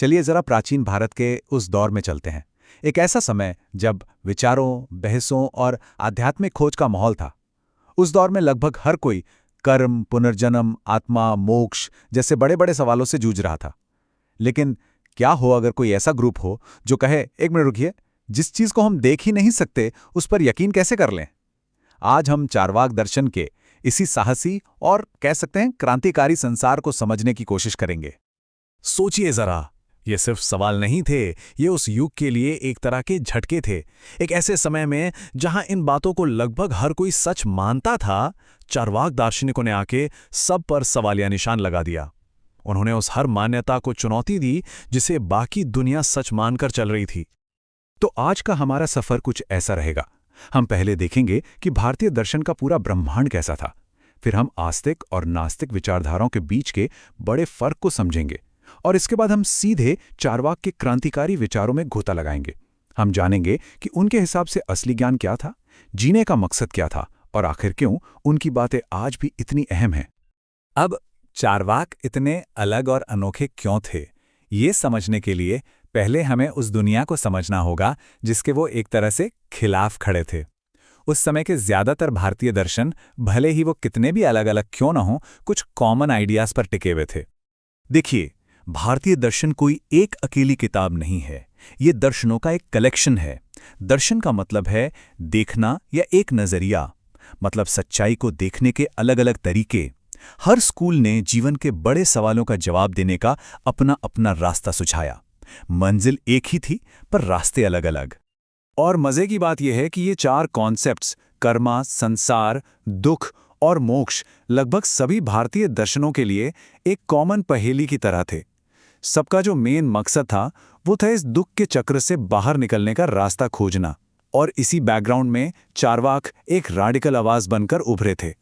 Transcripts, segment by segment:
चलिए जरा प्राचीन भारत के उस दौर में चलते हैं। एक ऐसा समय जब विचारों, बहसों और आध्यात्मिक खोज का माहौल था। उस दौर में लगभग हर कोई कर्म, पुनर्जन्म, आत्मा, मोक्ष जैसे बड़े-बड़े सवालों से जूझ रहा था। लेकिन क्या हो अगर कोई ऐसा ग्रुप हो जो कहे, एक मिनट रुकिए, जिस चीज को हम देख ही नहीं सकते उस पर यकीन कैसे कर लें? आज हम चार्वाक दर्शन के इसी साहसी और कह सकते हैं क्रांतिकारी संसार को समझने की कोशिश करेंगे। सोचिए जरा, ये सिर्फ सवाल नहीं थे, ये उस युग के लिए एक तरह के झटके थे। एक ऐसे समय में जहां इन बातों को लगभग हर कोई सच मानता था, चार्वाक दार्शनिकों ने आके सब पर सवालिया निशान लगा दिया। उन्होंने उस हर मान्यता को चुनौती दी जिसे बाकी दुनिया सच मानकर चल रही थी। तो आज का हमारा सफर कुछ ऐसा रहेगा। हम पहले देखेंगे कि भारतीय दर्शन का पूरा ब्रह्मांड कैसा था। फिर हम आस्तिक और नास्तिक विचारधाराओं के बीच के बड़े फर्क को समझेंगे और इसके बाद हम सीधे चार्वाक के क्रांतिकारी विचारों में गोता लगाएंगे। हम जानेंगे कि उनके हिसाब से असली ज्ञान क्या था, जीने का मकसद क्या था और आखिर क्यों उनकी बातें आज भी इतनी अहम हैं। अब चार्वाक इतने अलग और अनोखे क्यों थे, ये समझने के लिए पहले हमें उस दुनिया को समझना होगा जिसके वो एक तरह से खिलाफ खड़े थे। उस समय के ज्यादातर भारतीय दर्शन, भले ही वो कितने भी अलग अलग क्यों न हों, कुछ कॉमन आइडियाज पर टिके हुए थे। देखिए, भारतीय दर्शन कोई एक अकेली किताब नहीं है, ये दर्शनों का एक कलेक्शन है। दर्शन का मतलब है देखना या एक नजरिया, मतलब सच्चाई को देखने के अलग अलग तरीके। हर स्कूल ने जीवन के बड़े सवालों का जवाब देने का अपना अपना रास्ता सुझाया। मंजिल एक ही थी पर रास्ते अलग अलग। और मजे की बात यह है कि ये चार कॉन्सेप्ट्स, कर्मा, संसार, दुख और मोक्ष, लगभग सभी भारतीय दर्शनों के लिए एक कॉमन पहेली की तरह थे। सबका जो मेन मकसद था वो था इस दुख के चक्र से बाहर निकलने का रास्ता खोजना। और इसी बैकग्राउंड में चार्वाक एक रेडिकल आवाज बनकर उभरे थे।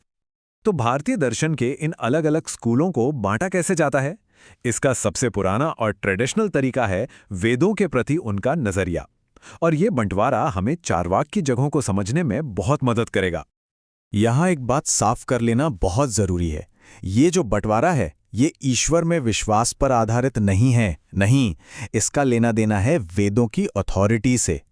तो भारतीय दर्शन के इन अलग अलग स्कूलों को बांटा कैसे जाता है? इसका सबसे पुराना और ट्रेडिशनल तरीका है वेदों के प्रति उनका नजरिया। और ये बंटवारा हमें चार्वाक की जगहों को समझने में बहुत मदद करेगा। यहां एक बात साफ कर लेना बहुत जरूरी है। ये जो बंटवारा है, ये ईश्वर में विश्वास पर आधारित नहीं है। नहीं, इसका लेना देना है वेदों की अथॉरिटी से।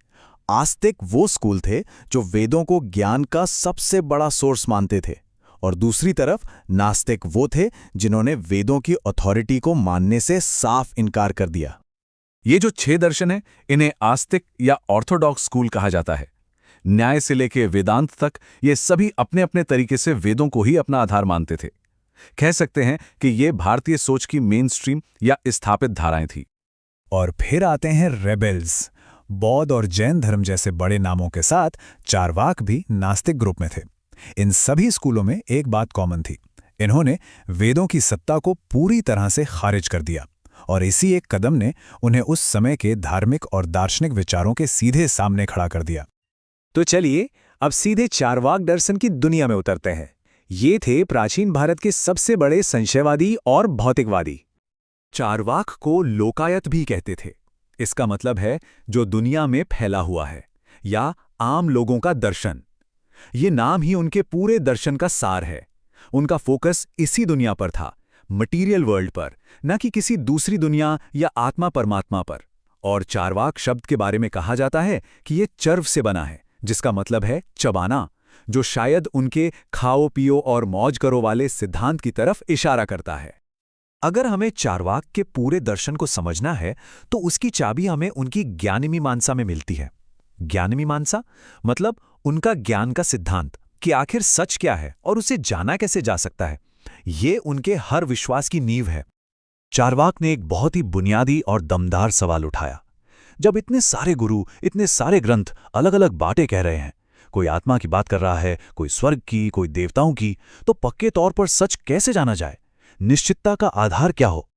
आस्तिक वो स्कूल थे जो वेदों को ज्ञान का सबसे बड़ा सोर्स मानते थे, और दूसरी तरफ नास्तिक वो थे जिन्होंने वेदों की अथॉरिटी को मानने से साफ इनकार कर दिया। ये जो 6 दर्शन हैं, इन्हें आस्तिक या ऑर्थोडॉक्स स्कूल कहा जाता है। न्याय से लेके वेदांत तक ये सभी अपने अपने तरीके से वेदों को ही अपना आधार मानते थे। कह सकते हैं कि ये भारतीय सोच की मेन स्ट्रीम या स्थापित धाराएं थी। और फिर आते हैं रेबेल्स। बौद्ध और जैन धर्म जैसे बड़े नामों के साथ चार्वाक भी नास्तिक ग्रुप में थे। इन सभी स्कूलों में एक बात कॉमन थी, इन्होंने वेदों की सत्ता को पूरी तरह से खारिज कर दिया, और इसी एक कदम ने उन्हें उस समय के धार्मिक और दार्शनिक विचारों के सीधे सामने खड़ा कर दिया। तो चलिए अब सीधे चार्वाक दर्शन की दुनिया में उतरते हैं। ये थे प्राचीन भारत के सबसे बड़े संशयवादी और भौतिकवादी। चार्वाक को लोकायत भी कहते थे। इसका मतलब है जो दुनिया में फैला हुआ है, या आम लोगों का दर्शन। ये नाम ही उनके पूरे दर्शन का सार है। उनका फोकस इसी दुनिया पर था, मटीरियल वर्ल्ड पर, न कि किसी दूसरी दुनिया या आत्मा परमात्मा पर। और चार्वाक शब्द के बारे में कहा जाता है कि ये चर्व से बना है, जिसका मतलब है चबाना, जो शायद उनके खाओ पियो और मौज करो वाले सिद्धांत की तरफ इशारा करता है। अगर हमें चार्वाक के पूरे दर्शन को समझना है तो उसकी चाबी हमें उनकी ज्ञानमीमांसा में मिलती है। ज्ञानमीमांसा मतलब उनका ज्ञान का सिद्धांत कि आखिर सच क्या है और उसे जाना कैसे जा सकता है। ये उनके हर विश्वास की नींव है। चार्वाक ने एक बहुत ही बुनियादी और दमदार सवाल उठाया। जब इतने सारे गुरु, इतने सारे ग्रंथ अलग अलग बातें कह रहे हैं, कोई आत्मा की बात कर रहा है, कोई स्वर्ग की, कोई देवताओं की, तो पक्के तौर पर सच कैसे जाना जाए? निश्चितता का आधार क्या हो?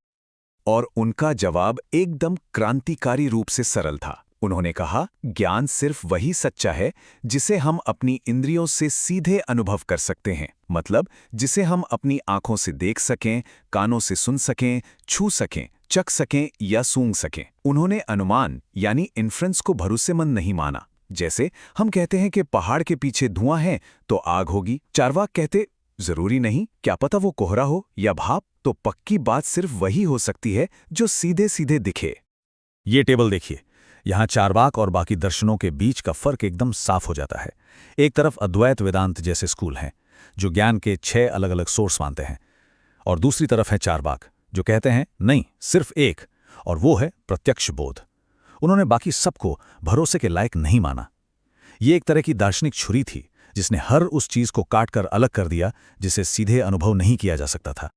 और उनका जवाब एकदम क्रांतिकारी रूप से सरल था। उन्होंने कहा, ज्ञान सिर्फ वही सच्चा है जिसे हम अपनी इंद्रियों से सीधे अनुभव कर सकते हैं, मतलब जिसे हम अपनी आंखों से देख सकें, कानों से सुन सकें, छू सकें, चख सकें या सूंघ सकें। उन्होंने अनुमान यानी इन्फ्रेंस को भरोसेमंद नहीं माना। जैसे हम कहते हैं कि पहाड़ के पीछे धुआं है तो आग होगी, चार्वाक कहते जरूरी नहीं, क्या पता वो कोहरा हो या भाप, तो पक्की बात सिर्फ वही हो सकती है जो सीधे सीधे दिखे। ये टेबल देखिए, यहाँ चार्वाक और बाकी दर्शनों के बीच का फर्क एकदम साफ हो जाता है। एक तरफ अद्वैत वेदांत जैसे स्कूल हैं जो ज्ञान के 6 अलग अलग सोर्स मानते हैं, और दूसरी तरफ है चार्वाक जो कहते हैं नहीं, सिर्फ एक, और वो है प्रत्यक्ष बोध। उन्होंने बाकी सबको भरोसे के लायक नहीं माना। ये एक तरह की दार्शनिक छुरी थी जिसने हर उस चीज को काटकर अलग कर दिया जिसे सीधे अनुभव नहीं किया जा सकता था।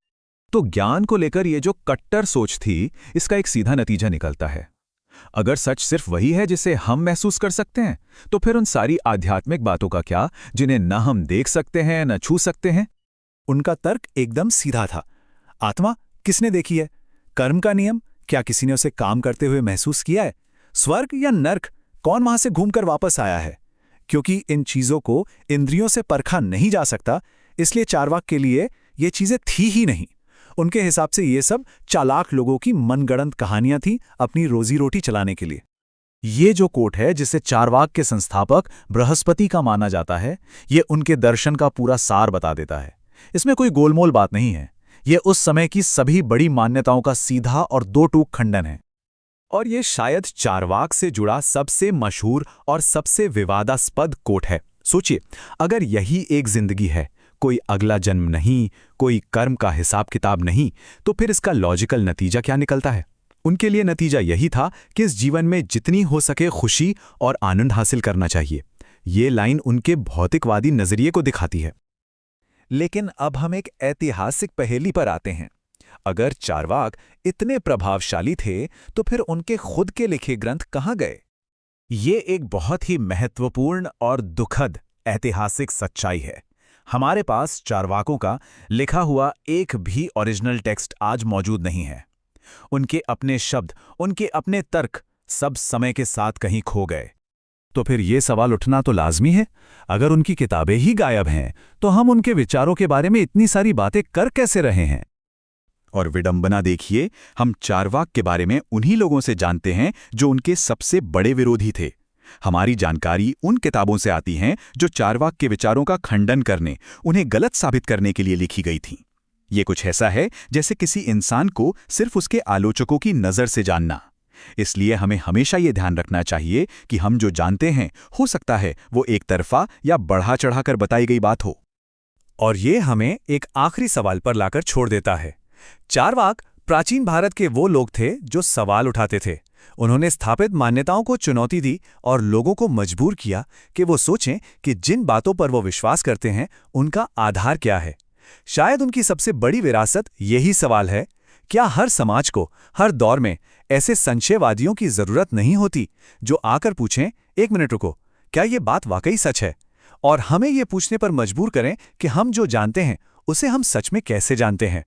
तो ज्ञान को लेकर ये जो कट्टर सोच थी, इसका एक सीधा नतीजा निकलता है। अगर सच सिर्फ वही है जिसे हम महसूस कर सकते हैं, तो फिर उन सारी आध्यात्मिक बातों का क्या जिन्हें न हम देख सकते हैं न छू सकते हैं? उनका तर्क एकदम सीधा था। आत्मा किसने देखी है? कर्म का नियम, क्या किसी ने उसे काम करते हुए महसूस किया है? स्वर्ग या नर्क, कौन वहां से घूमकर वापस आया है? क्योंकि इन चीजों को इंद्रियों से परखा नहीं जा सकता, इसलिए चार्वाक के लिए ये चीजें थी ही नहीं। उनके हिसाब से ये सब चालाक लोगों की मनगढ़ंत कहानियां थी अपनी रोजी रोटी चलाने के लिए। ये जो कोट है जिसे चार्वाक के संस्थापक बृहस्पति का माना जाता है, ये उनके दर्शन का पूरा सार बता देता है। इसमें कोई गोलमोल बात नहीं है। ये उस समय की सभी बड़ी मान्यताओं का सीधा और दो टूक खंडन है। और ये शायद चार्वाक से जुड़ा सबसे मशहूर और सबसे विवादास्पद कोट है। सोचिए, अगर यही एक जिंदगी है, कोई अगला जन्म नहीं, कोई कर्म का हिसाब किताब नहीं, तो फिर इसका लॉजिकल नतीजा क्या निकलता है? उनके लिए नतीजा यही था कि इस जीवन में जितनी हो सके खुशी और आनंद हासिल करना चाहिए। ये लाइन उनके भौतिकवादी नजरिए को दिखाती है। लेकिन अब हम एक ऐतिहासिक पहेली पर आते हैं। अगर चार्वाक इतने प्रभावशाली थे, तो फिर उनके खुद के लिखे ग्रंथ कहाँ गए? ये एक बहुत ही महत्वपूर्ण और दुखद ऐतिहासिक सच्चाई है। हमारे पास चार्वाकों का लिखा हुआ एक भी ओरिजिनल टेक्स्ट आज मौजूद नहीं है। उनके अपने शब्द, उनके अपने तर्क सब समय के साथ कहीं खो गए। तो फिर ये सवाल उठना तो लाजमी है, अगर उनकी किताबें ही गायब हैं, तो हम उनके विचारों के बारे में इतनी सारी बातें कर कैसे रहे हैं? और विडंबना देखिए, हम चार्वाक के बारे में उन्हीं लोगों से जानते हैं जो उनके सबसे बड़े विरोधी थे। हमारी जानकारी उन किताबों से आती हैं जो चार्वाक के विचारों का खंडन करने, उन्हें गलत साबित करने के लिए लिखी गई थीं। ये कुछ ऐसा है जैसे किसी इंसान को सिर्फ उसके आलोचकों की नज़र से जानना। इसलिए हमें हमेशा ये ध्यान रखना चाहिए कि हम जो जानते हैं, हो सकता है वो एक तरफा या बढ़ा चढ़ाकर बताई गई बात हो। और ये हमें एक आखिरी सवाल पर लाकर छोड़ देता है। चार्वाक प्राचीन भारत के वो लोग थे जो सवाल उठाते थे। उन्होंने स्थापित मान्यताओं को चुनौती दी और लोगों को मजबूर किया कि वो सोचें कि जिन बातों पर वो विश्वास करते हैं, उनका आधार क्या है। शायद उनकी सबसे बड़ी विरासत यही सवाल है, क्या हर समाज को हर दौर में ऐसे संशयवादियों की जरूरत नहीं होती जो आकर पूछें, एक मिनट रुको, क्या ये बात वाकई सच है? और हमें ये पूछने पर मजबूर करें कि हम जो जानते हैं उसे हम सच में कैसे जानते हैं।